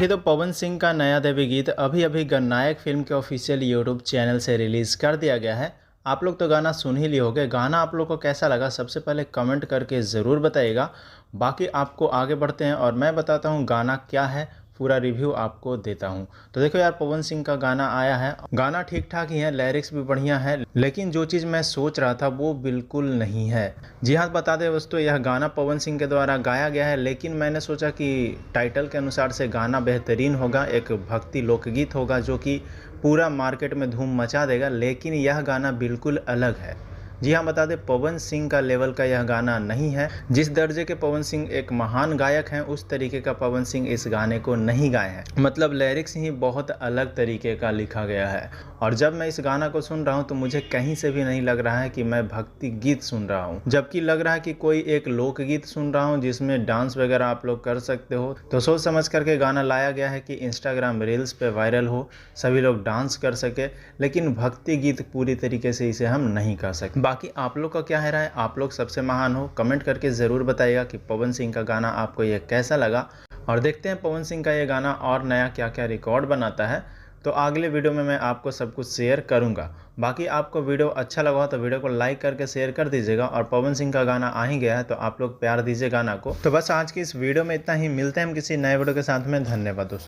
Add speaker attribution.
Speaker 1: देखिए तो पवन सिंह का नया देवी गीत अभी अभी गणनायक फिल्म के ऑफिशियल यूट्यूब चैनल से रिलीज़ कर दिया गया है। आप लोग तो गाना सुन ही लिए होंगे। गाना आप लोग को कैसा लगा सबसे पहले कमेंट करके ज़रूर बताइएगा। बाकी आपको आगे बढ़ते हैं और मैं बताता हूँ गाना क्या है, पूरा रिव्यू आपको देता हूँ। तो देखो यार, पवन सिंह का गाना आया है। गाना ठीक ठाक ही है, लिरिक्स भी बढ़िया है, लेकिन जो चीज़ मैं सोच रहा था वो बिल्कुल नहीं है। जी हाँ, बता दें दोस्तों, यह गाना पवन सिंह के द्वारा गाया गया है, लेकिन मैंने सोचा कि टाइटल के अनुसार से गाना बेहतरीन होगा, एक भक्ति लोकगीत होगा जो कि पूरा मार्केट में धूम मचा देगा, लेकिन यह गाना बिल्कुल अलग है। जी हाँ, बता दें पवन सिंह का लेवल का यह गाना नहीं है। जिस दर्जे के पवन सिंह एक महान गायक हैं, उस तरीके का पवन सिंह इस गाने को नहीं गाए हैं। मतलब लिरिक्स ही बहुत अलग तरीके का लिखा गया है। और जब मैं इस गाना को सुन रहा हूँ तो मुझे कहीं से भी नहीं लग रहा है कि मैं भक्ति गीत सुन रहा हूँ, जबकि लग रहा है कि कोई एक लोकगीत सुन रहा हूँ जिसमें डांस वगैरह आप लोग कर सकते हो। तो सोच समझ करके गाना लाया गया है कि इंस्टाग्राम रील्स पे वायरल हो, सभी लोग डांस कर सके, लेकिन भक्ति गीत पूरी तरीके से इसे हम नहीं कर सकते। बाकी आप लोग का क्या है राय? आप लोग सबसे महान हो, कमेंट करके ज़रूर बताइएगा कि पवन सिंह का गाना आपको ये कैसा लगा। और देखते हैं पवन सिंह का ये गाना और नया क्या क्या रिकॉर्ड बनाता है। तो अगले वीडियो में मैं आपको सब कुछ शेयर करूंगा। बाकी आपको वीडियो अच्छा लगा हो तो वीडियो को लाइक करके शेयर कर दीजिएगा। और पवन सिंह का गाना आ ही गया है तो आप लोग प्यार दीजिए गाना को। तो बस आज की इस वीडियो में इतना ही। मिलते हैं हम किसी नए वीडियो के साथ में। धन्यवाद दोस्तों।